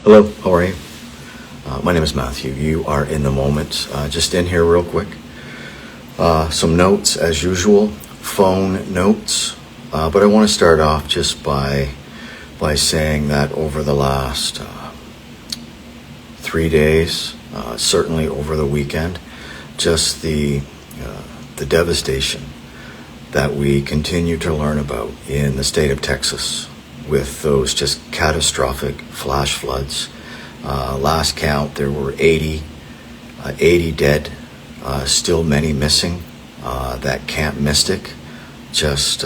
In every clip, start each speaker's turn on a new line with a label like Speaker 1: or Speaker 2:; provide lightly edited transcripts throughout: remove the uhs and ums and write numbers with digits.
Speaker 1: Hello, how are you? My name is Matthew. You are in the moment. Just in here real quick. Some notes as usual, phone notes. But I want to start off just by saying that over the last 3 days, certainly over the weekend, just the devastation that we continue to learn about in the state of Texas with those just catastrophic flash floods. Last count, there were 80 dead, still many missing. That Camp Mystic, just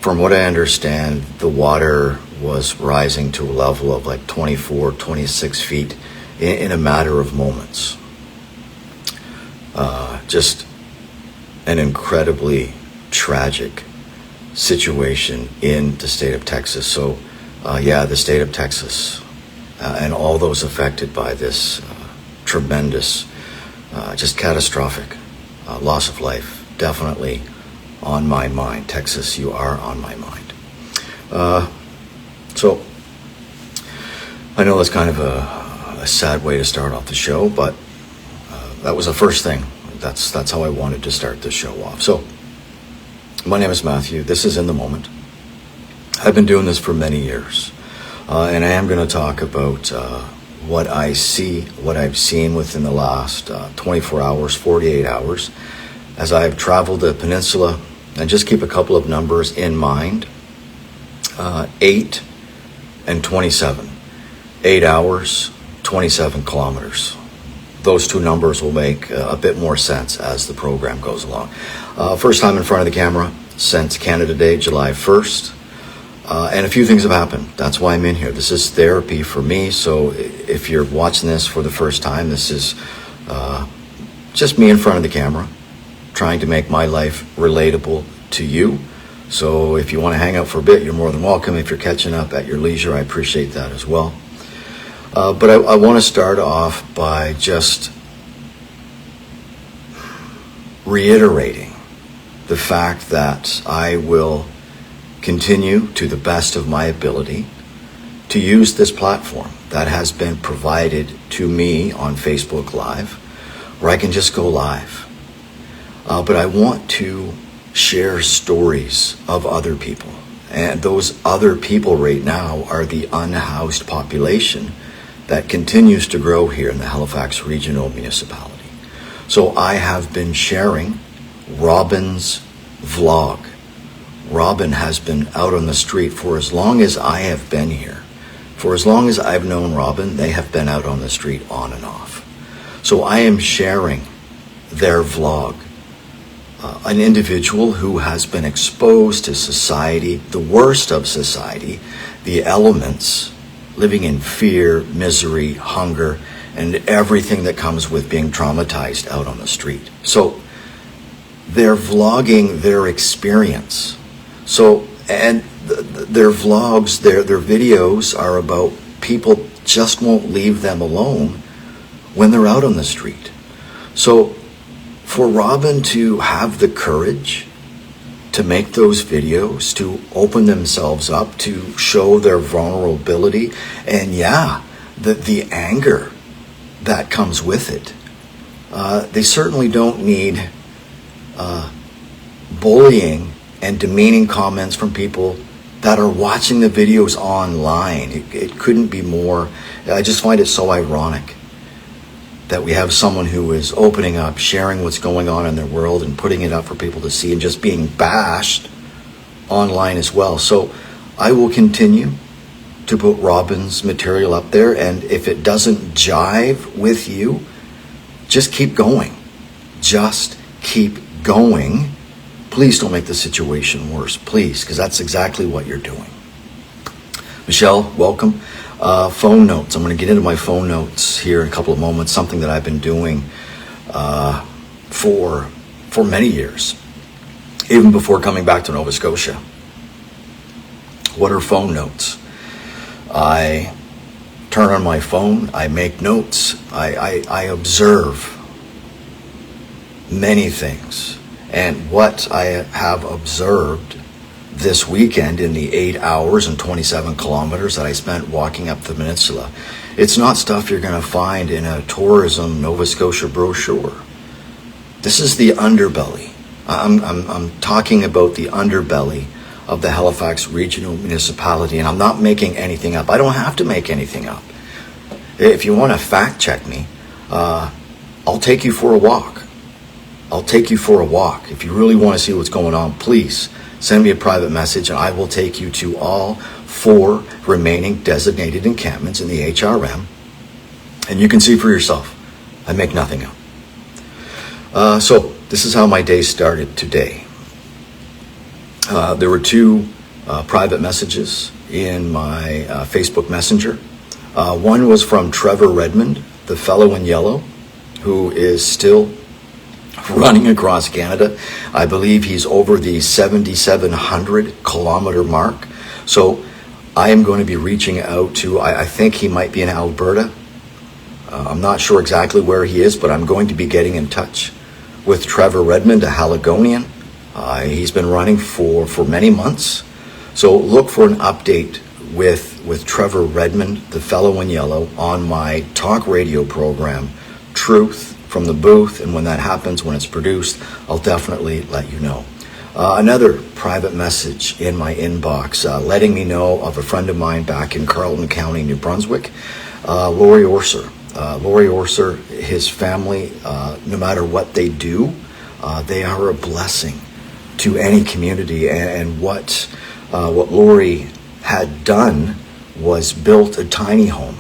Speaker 1: from what I understand, the water was rising to a level of like 24, 26 feet in a matter of moments. Just an incredibly tragic situation in the state of Texas. So, the state of Texas and all those affected by this tremendous, just catastrophic loss of life, definitely on my mind. Texas, you are on my mind. So, I know that's kind of a sad way to start off the show, but that was the first thing. That's how I wanted to start the show off. So, my name is Matthew. This is In the Moment. I've been doing this for many years, and I am going to talk about what I see, what I've seen within the last 24 hours, 48 hours, as I've traveled the Peninsula, and just keep a couple of numbers in mind. 8 and 27. 8 hours, 27 kilometers. Those two numbers will make a bit more sense as the program goes along. First time in front of the camera since Canada Day, July 1st. And a few things have happened. That's why I'm in here. This is therapy for me. So if you're watching this for the first time, this is just me in front of the camera, trying to make my life relatable to you. So if you want to hang out for a bit, you're more than welcome. If you're catching up at your leisure, I appreciate that as well. But I want to start off by just reiterating the fact that I will continue to the best of my ability to use this platform that has been provided to me on Facebook Live, where I can just go live. But I want to share stories of other people. And those other people right now are the unhoused population that continues to grow here in the Halifax Regional Municipality. So I have been sharing Robin's vlog. Robin has been out on the street for as long as I have been here. For as long as I've known Robin, they have been out on the street on and off. So I am sharing their vlog. An individual who has been exposed to society, the worst of society, the elements, living in fear, misery, hunger, and everything that comes with being traumatized out on the street. So they're vlogging their experience. So, and their vlogs, their videos are about people just won't leave them alone when they're out on the street. So for Robin to have the courage to make those videos, to open themselves up, to show their vulnerability, and the anger that comes with it. They certainly don't need bullying and demeaning comments from people that are watching the videos online. It couldn't be more. I just find it so ironic that we have someone who is opening up, sharing what's going on in their world and putting it up for people to see, and just being bashed online as well. So I will continue to put Robin's material up there, and if it doesn't jive with you, just keep going. Just keep going. Please don't make the situation worse, please, because that's exactly what you're doing. Michelle, welcome. Phone notes. I'm going to get into my phone notes here in a couple of moments, something that I've been doing for many years, even before coming back to Nova Scotia. What are phone notes? I turn on my phone, I make notes, I observe many things. And what I have observed this weekend in the 8 hours and 27 kilometers that I spent walking up the peninsula. It's not stuff you're going to find in a tourism Nova Scotia brochure. This is the underbelly. I'm talking about the underbelly of the Halifax Regional Municipality, and I'm not making anything up. I don't have to make anything up. If you want to fact check me, I'll take you for a walk. I'll take you for a walk. If you really want to see what's going on, please send me a private message and I will take you to all 4 remaining designated encampments in the HRM, and you can see for yourself. I make nothing up. So this is how my day started today. There were 2 private messages in my Facebook Messenger. One was from Trevor Redmond, the fellow in yellow, who is still running across Canada. I believe he's over the 7,700 kilometer mark. So I am going to be reaching out to, I think he might be in Alberta. I'm not sure exactly where he is, but I'm going to be getting in touch with Trevor Redmond, a Haligonian. He's been running for many months. So look for an update with Trevor Redmond, the fellow in yellow, on my talk radio program, Truth from the Booth. And when that happens, when it's produced, I'll definitely let you know. Another private message in my inbox, letting me know of a friend of mine back in Carleton County, New Brunswick, Laurie Orser. Laurie Orser, his family, no matter what they do, they are a blessing to any community. And what Laurie had done was built a tiny home.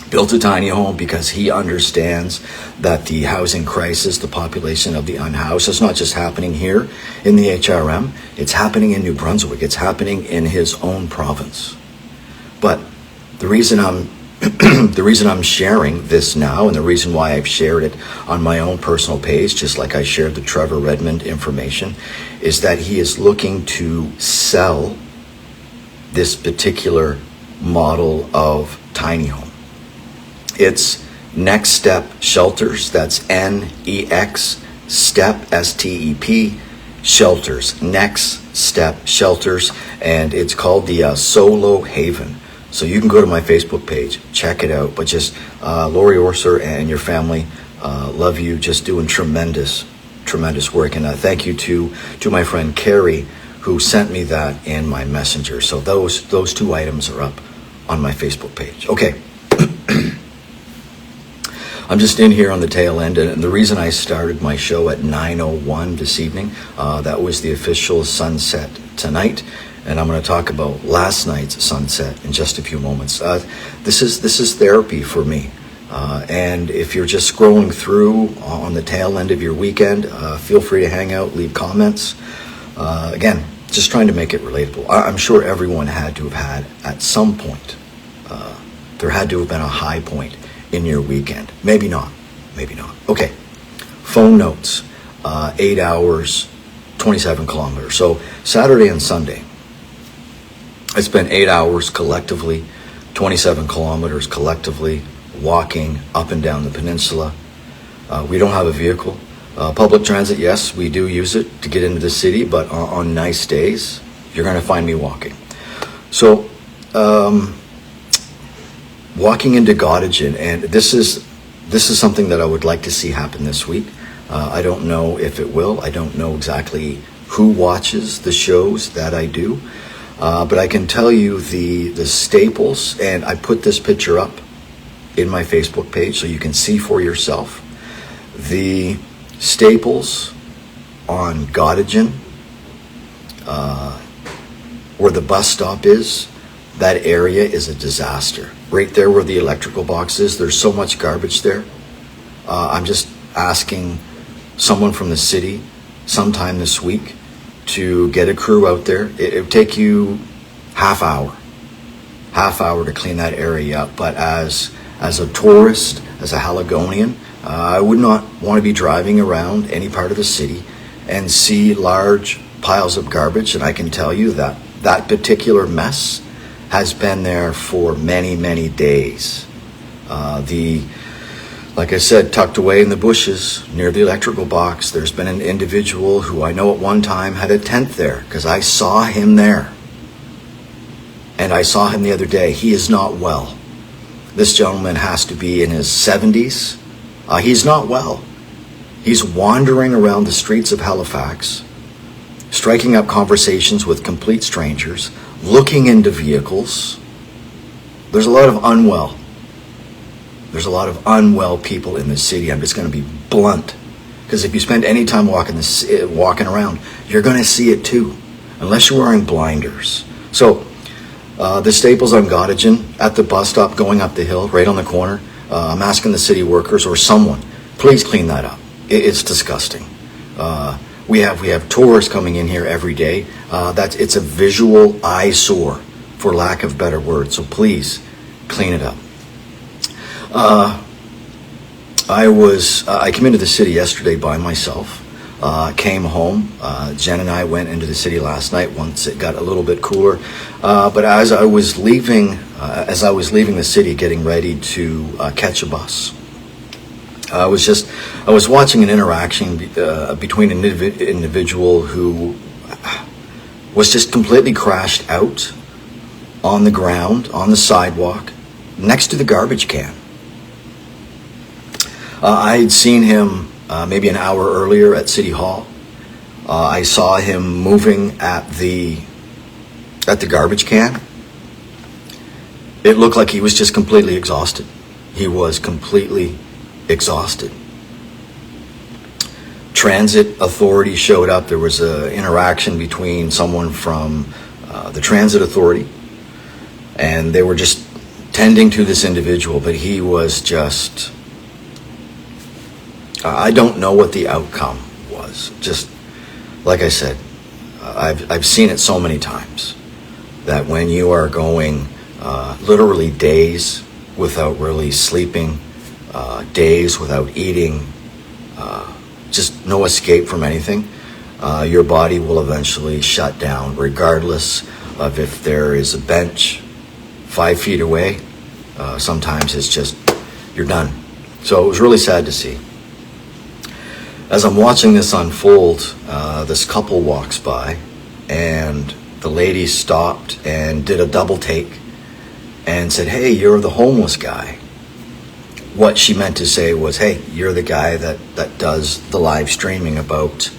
Speaker 1: Built a tiny home because he understands that the housing crisis, the population of the unhoused, is not just happening here in the HRM, it's happening in New Brunswick, it's happening in his own province. But the reason I'm sharing this now, and the reason why I've shared it on my own personal page, just like I shared the Trevor Redmond information, is that he is looking to sell this particular model of tiny home. It's Next Step Shelters. That's NEX Step, STEP, Shelters. Next Step Shelters. And it's called the Solo Haven. So you can go to my Facebook page, check it out. But just Laurie Orser and your family, love you. Just doing tremendous work. And thank you to my friend Carrie, who sent me that in my messenger. So those 2 items are up on my Facebook page. Okay. I'm just in here on the tail end, and the reason I started my show at 9:01 this evening, that was the official sunset tonight, and I'm going to talk about last night's sunset in just a few moments. This is therapy for me, and if you're just scrolling through on the tail end of your weekend, feel free to hang out, leave comments. Again, just trying to make it relatable. I'm sure everyone had to have had, at some point, there had to have been a high point in your weekend. Maybe not. Okay. Phone notes. 8 hours, 27 kilometers. So Saturday and Sunday, I spent 8 hours collectively, 27 kilometers collectively, walking up and down the peninsula. We don't have a vehicle. Public transit, yes, we do use it to get into the city, but on nice days, you're going to find me walking. So, walking into Gottingen, and this is something that I would like to see happen this week. I don't know if it will. I don't know exactly who watches the shows that I do, but I can tell you the staples, and I put this picture up in my Facebook page so you can see for yourself. The staples on Gottingen, where the bus stop is, that area is a disaster. Right there where the electrical box is, there's so much garbage there. I'm just asking someone from the city sometime this week to get a crew out there. It would take you half hour to clean that area up. But as a tourist, as a Haligonian, I would not want to be driving around any part of the city and see large piles of garbage. And I can tell you that that particular mess has been there for many, many days. Like I said, tucked away in the bushes near the electrical box, there's been an individual who I know at one time had a tent there because I saw him there. And I saw him the other day. He is not well. This gentleman has to be in his 70s. He's not well. He's wandering around the streets of Halifax, striking up conversations with complete strangers, looking into vehicles. There's a lot of unwell. There's a lot of unwell people in this city. I'm just going to be blunt. Because if you spend any time walking around, you're going to see it too. Unless you're wearing blinders. So, the Staples on Gottingen at the bus stop going up the hill, right on the corner. I'm asking the city workers or someone, please clean that up. It's disgusting. We have tourists coming in here every day. It's a visual eyesore, for lack of better words. So please clean it up. I came into the city yesterday by myself. Came home. Jen and I went into the city last night once it got a little bit cooler. But as I was leaving the city, getting ready to catch a bus, I was watching an interaction between an individual who was just completely crashed out on the ground, on the sidewalk, next to the garbage can. I had seen him maybe an hour earlier at City Hall. I saw him moving at the garbage can. It looked like he was just completely exhausted. He was completely exhausted. Transit authority showed up. There was an interaction between someone from the transit authority, and they were just tending to this individual, but he was just... I don't know what the outcome was. Just like I said, I've seen it so many times that when you are going literally days without really sleeping, days without eating, just no escape from anything, your body will eventually shut down, regardless of if there is a bench 5 feet away. Sometimes it's just, you're done. So it was really sad to see. As I'm watching this unfold, this couple walks by, and the lady stopped and did a double take and said, "Hey, you're the homeless guy." What she meant to say was, "Hey, you're the guy that does the live streaming about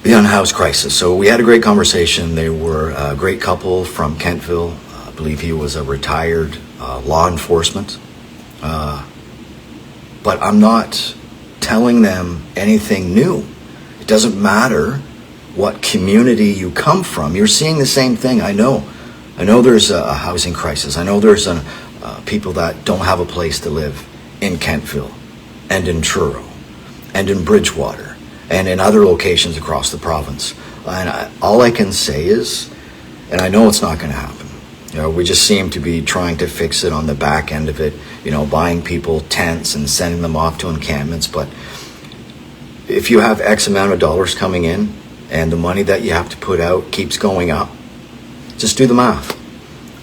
Speaker 1: the unhoused crisis." So we had a great conversation. They were a great couple from Kentville. I believe he was a retired law enforcement. But I'm not telling them anything new. It doesn't matter what community you come from. You're seeing the same thing. I know there's a housing crisis. I know there's people that don't have a place to live in Kentville and in Truro and in Bridgewater and in other locations across the province. And all I can say is, and I know it's not going to happen, we just seem to be trying to fix it on the back end of it, buying people tents and sending them off to encampments. But if you have X amount of dollars coming in and the money that you have to put out keeps going up, just do the math.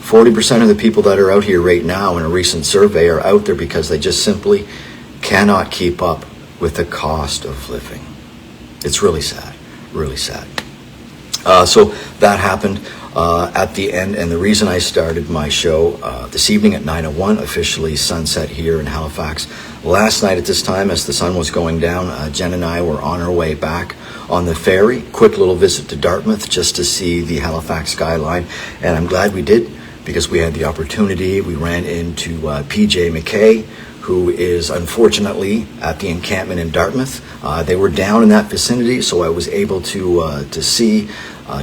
Speaker 1: 40% of the people that are out here right now in a recent survey are out there because they just simply cannot keep up with the cost of living. It's really sad, really sad. So that happened at the end, and the reason I started my show this evening at 9:01, officially sunset here in Halifax. Last night at this time, as the sun was going down, Jen and I were on our way back on the ferry. Quick little visit to Dartmouth just to see the Halifax skyline, and I'm glad we did because we had the opportunity. We ran into PJ McKay, who is unfortunately at the encampment in Dartmouth. They were down in that vicinity, so I was able to see,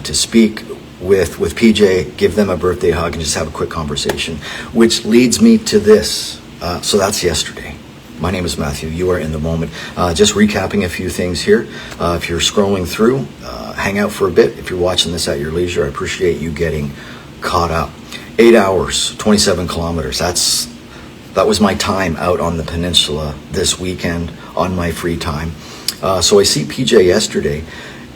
Speaker 1: to speak with PJ, give them a birthday hug, and just have a quick conversation, which leads me to this. So that's yesterday. My name is Matthew. You are in the moment. Just recapping a few things here. If you're scrolling through, hang out for a bit. If you're watching this at your leisure, I appreciate you getting caught up. 8 hours, 27 kilometers. That was my time out on the Peninsula this weekend on my free time. So I see PJ yesterday,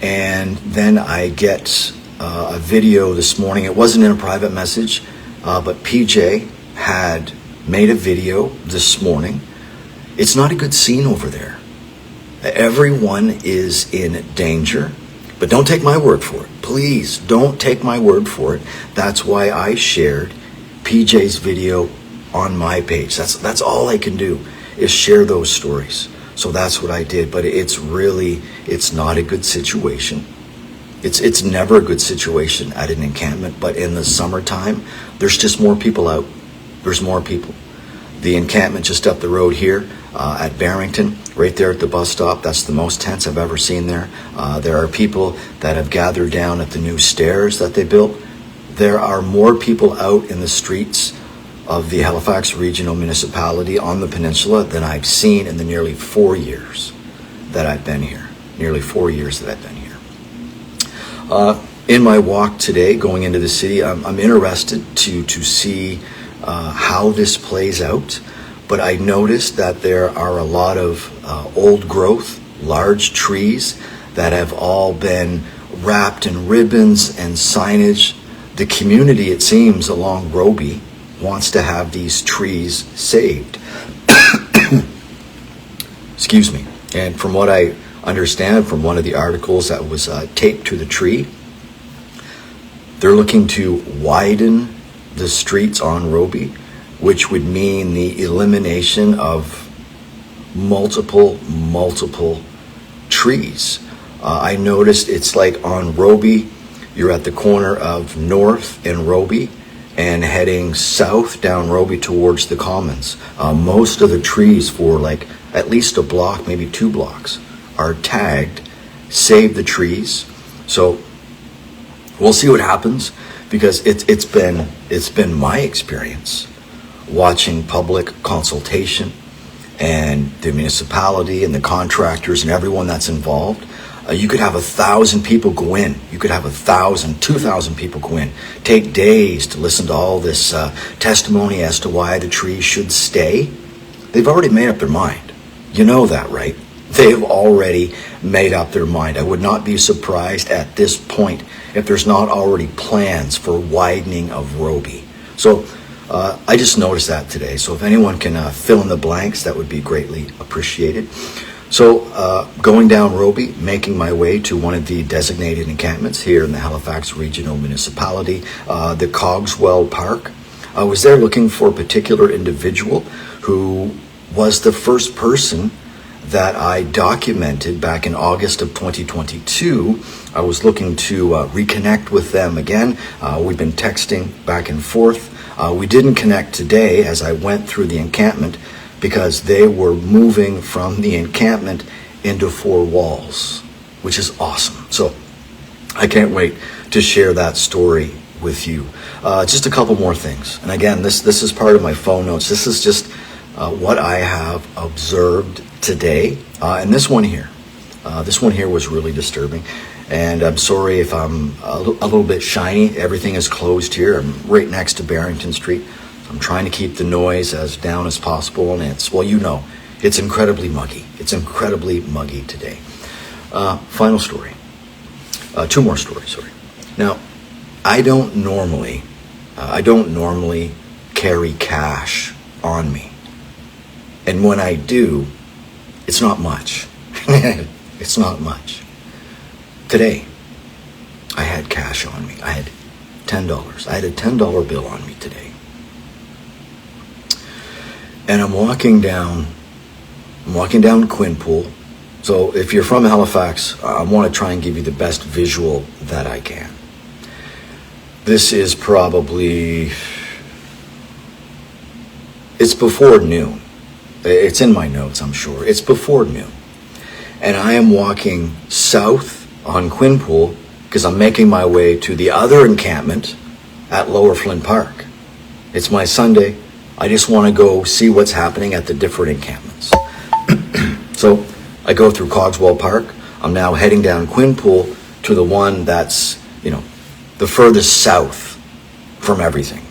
Speaker 1: and then I get a video this morning. It wasn't in a private message, but PJ had made a video this morning It's not a good scene over there. Everyone is in danger. But don't take my word for it. Please don't take my word for it. That's why I shared PJ's video on my page. That's all I can do, is share those stories. So that's what I did. But it's not a good situation. It's never a good situation at an encampment. But in the summertime, there's just more people out. There's more people. The encampment just up the road here at Barrington, right there at the bus stop, that's the most tents I've ever seen there. There are people that have gathered down at the new stairs that they built. There are more people out in the streets of the Halifax Regional Municipality on the Peninsula than I've seen in the nearly 4 years that I've been here. Nearly 4 years that I've been here. In my walk today, going into the city, I'm interested to see how this plays out. But I noticed that there are a lot of old growth, large trees that have all been wrapped in ribbons and signage. The community, it seems, along Roby wants to have these trees saved. Excuse me. And from what I understand from one of the articles that was taped to the tree, they're looking to widen the streets on Roby, which would mean the elimination of multiple trees. I noticed it's like on Roby, you're at the corner of North and Roby and heading south down Roby towards the Commons. Most of the trees for like at least a block, maybe 2 blocks, are tagged Save the Trees. So we'll see what happens, because it's been my experience watching public consultation and the municipality and the contractors and everyone that's involved. You could have 1,000 people go in. You could have 1,000, 2,000 people go in. Take days to listen to all this testimony as to why the trees should stay. They've already made up their mind. You know that, right? They've already made up their mind. I would not be surprised at this point if there's not already plans for widening of Roby. So I just noticed that today. So if anyone can fill in the blanks, that would be greatly appreciated. So going down Roby, making my way to one of the designated encampments here in the Halifax Regional Municipality, the Cogswell Park. I was there looking for a particular individual who was the first person that I documented back in August of 2022. I was looking to reconnect with them again. We've been texting back and forth. We didn't connect today as I went through the encampment because they were moving from the encampment into 4 walls, which is awesome. So I can't wait to share that story with you. Just a couple more things. And again, this is part of my phone notes. This is just what I have observed today. And this one here was really disturbing. And I'm sorry if I'm a little bit shiny. Everything is closed here. I'm right next to Barrington Street. I'm trying to keep the noise as down as possible. And it's, well, you know, it's incredibly muggy. It's incredibly muggy today. Final story. 2 more stories, sorry. Now, I don't normally carry cash on me. And when I do, it's not much. It's not much. Today, I had cash on me. I had $10. I had a $10 bill on me today. And I'm walking down Quinpool. So if you're from Halifax, I want to try and give you the best visual that I can. This is probably, it's before noon. It's in my notes, I'm sure. It's before noon. And I am walking south on Quinpool because I'm making my way to the other encampment at Lower Flint Park. It's my Sunday. I just want to go see what's happening at the different encampments. So I go through Cogswell Park. I'm now heading down Quinpool to the one that's, the furthest south from everything.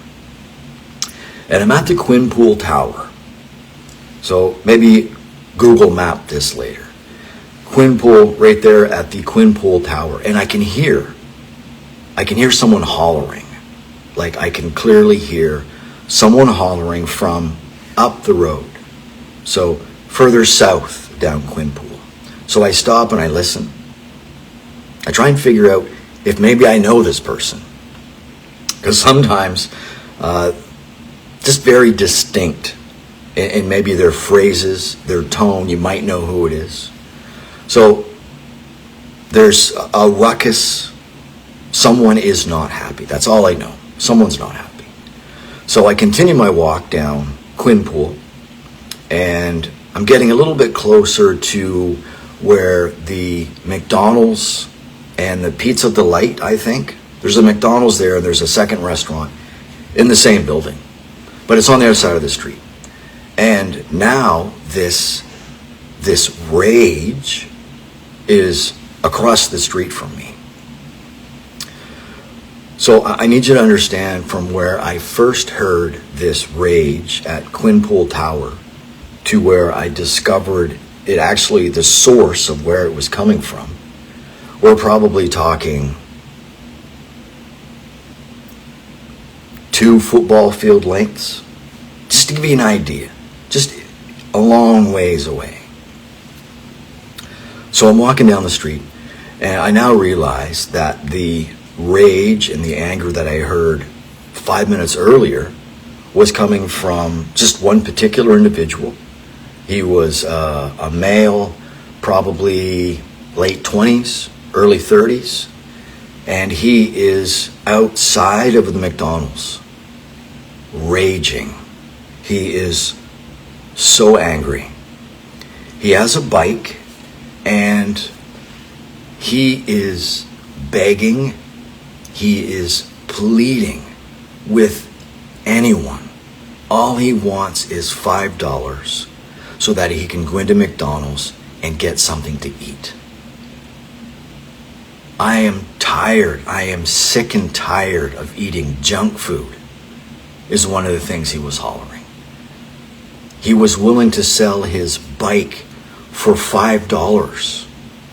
Speaker 1: And I'm at the Quinpool Tower. So maybe Google map this later. Quinpool, right there at the Quinpool Tower. And I can hear someone hollering. Like I can clearly hear someone hollering from up the road. So further south down Quinpool. So I stop and I listen. I try and figure out if maybe I know this person. Because sometimes, just very distinct in maybe their phrases, their tone, you might know who it is. So there's a ruckus. Someone is not happy. That's all I know. Someone's not happy. So I continue my walk down Quinpool, and I'm getting a little bit closer to where the McDonald's and the Pizza Delight, I think. There's a McDonald's there, and there's a second restaurant in the same building. But it's on the other side of the street. And now this rage is across the street from me. So I need you to understand, from where I first heard this rage at Quinpool Tower to where I discovered it actually the source of where it was coming from, we're probably talking 2 football field lengths. Just to give you an idea, just a long ways away. So I'm walking down the street, and I now realize that the rage and the anger that I heard 5 minutes earlier was coming from just one particular individual. He was a male, probably late 20s, early 30s, and he is outside of the McDonald's, raging. He is so angry. He has a bike, and he is begging, he is pleading with anyone. All he wants is $5 so that he can go into McDonald's and get something to eat. I am tired. I am sick and tired of eating junk food, is one of the things he was hollering. He was willing to sell his bike for $5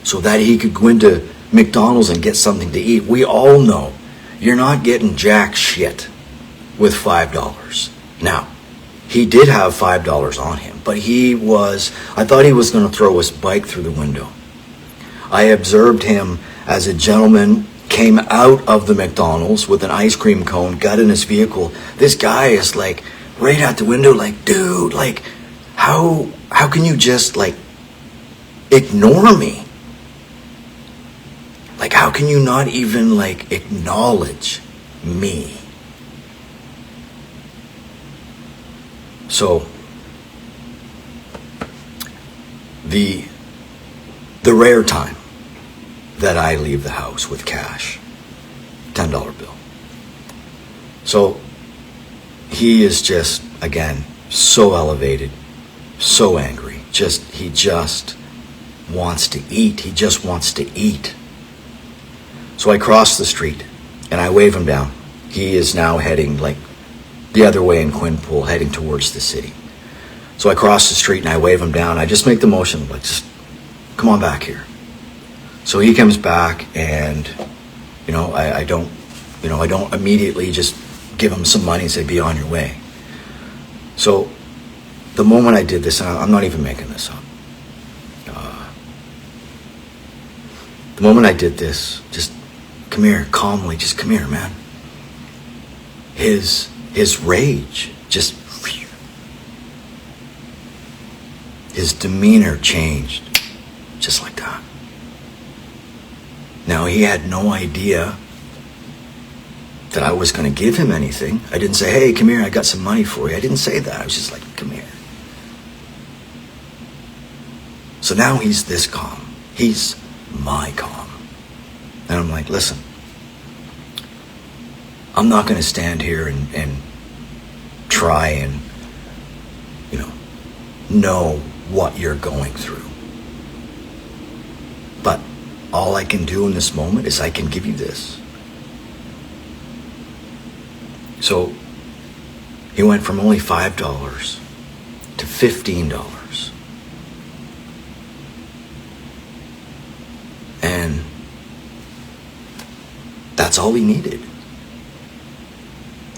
Speaker 1: so that he could go into McDonald's and get something to eat. We all know you're not getting jack shit with $5. Now, he did have $5 on him, but I thought he was going to throw his bike through the window. I observed him as a gentleman came out of the McDonald's with an ice cream cone, got in his vehicle. This guy is like right at the window, like, dude, like, how can you just like ignore me? Like, how can you not even like acknowledge me? So the rare time that I leave the house with cash, $10 bill. So he is just, again, so elevated, so angry. He just wants to eat. He just wants to eat. So I cross the street and I wave him down. He is now heading like the other way in Quinpool, heading towards the city. So I cross the street and I wave him down. I just make the motion, like, just come on back here. So he comes back, and I don't immediately just give him some money and say, be on your way. So the moment I did this, and I'm not even making this up, the moment I did this, just come here, calmly, just come here, man. His rage just, his demeanor changed just like that. Now, he had no idea that I was going to give him anything. I didn't say, hey, come here, I got some money for you. I didn't say that. I was just like, come here. So now he's this calm. He's my calm. And I'm like, listen, I'm not going to stand here and try and, know what you're going through. But all I can do in this moment is I can give you this. So he went from only $5 to $15. And that's all he needed.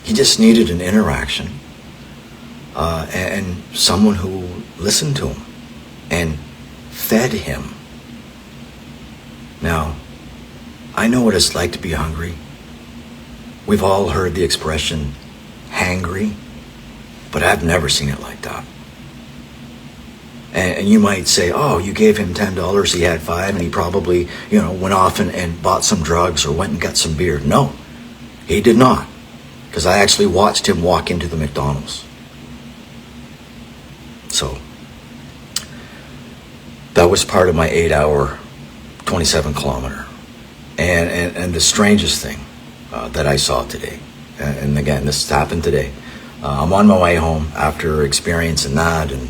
Speaker 1: He just needed an interaction and someone who listened to him. and fed him. Now, I know what it's like to be hungry. We've all heard the expression, hangry, but I've never seen it like that. And you might say, oh, you gave him $10, he had $5, and he probably, went off and bought some drugs or went and got some beer. No, he did not. Because I actually watched him walk into the McDonald's. So, that was part of my 8-hour, 27-kilometer. And the strangest thing that I saw today, and again, this happened today. I'm on my way home after experiencing that and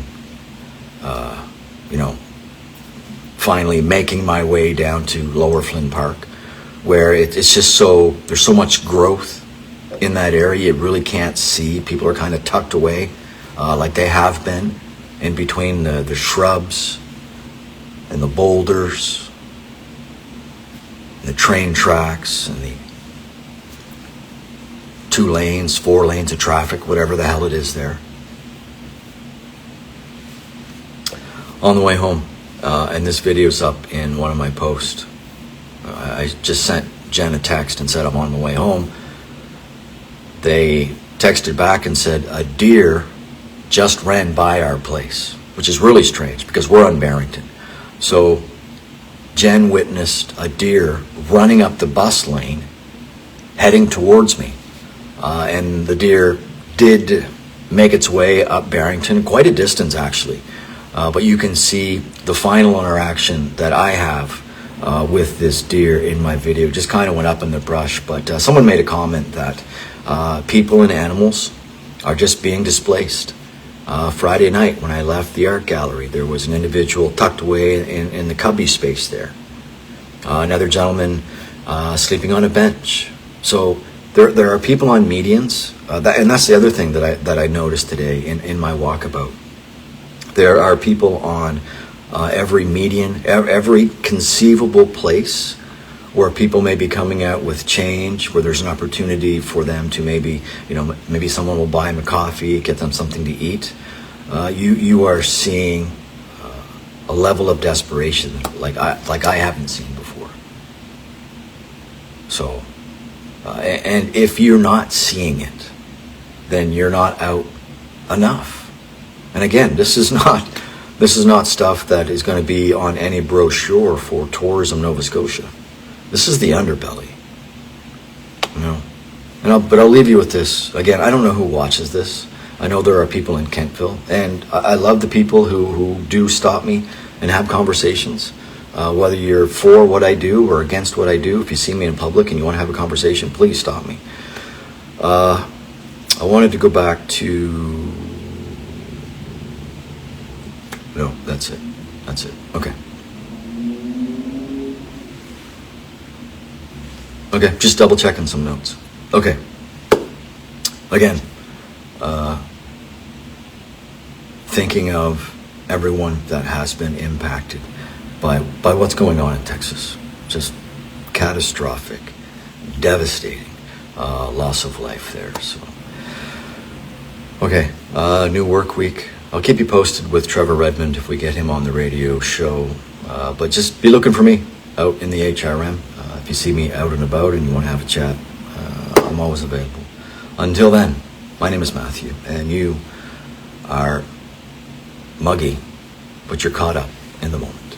Speaker 1: finally making my way down to Lower Flynn Park, where it's just there's so much growth in that area, you really can't see. People are kind of tucked away, like they have been, in between the shrubs and the boulders, and the train tracks, and the 2 lanes, 4 lanes of traffic, whatever the hell it is there. On the way home, and this video's up in one of my posts, I just sent Jen a text and said I'm on my way home. They texted back and said a deer just ran by our place, which is really strange because we're on Barrington. So Jen witnessed a deer running up the bus lane heading towards me, and the deer did make its way up Barrington, quite a distance actually. But you can see the final interaction that I have with this deer in my video. Just kind of went up in the brush, but someone made a comment that people and animals are just being displaced. Friday night when I left the art gallery, there was an individual tucked away in the cubby space there. Another gentleman sleeping on a bench. So there are people on medians, and that's the other thing that I noticed today in my walkabout. There are people on every median, every conceivable place where people may be coming out with change, where there's an opportunity for them to maybe someone will buy them a coffee, get them something to eat. You are seeing a level of desperation like I haven't seen before. So, and if you're not seeing it, then you're not out enough. And again, this is not stuff that is going to be on any brochure for Tourism Nova Scotia. This is the underbelly, But I'll leave you with this. Again, I don't know who watches this. I know there are people in Kentville, and I love the people who do stop me and have conversations. Whether you're for what I do or against what I do, if you see me in public and you want to have a conversation, please stop me. I wanted to go back to... No, that's it. Okay. Okay, just double checking some notes. Okay. Again, thinking of everyone that has been impacted by what's going on in Texas. Just catastrophic, devastating loss of life there. So, okay, new work week. I'll keep you posted with Trevor Redmond if we get him on the radio show. But just be looking for me out in the HRM. If you see me out and about and you want to have a chat, I'm always available. Until then, my name is Matthew, and you are muggy, but you're caught up in the moment.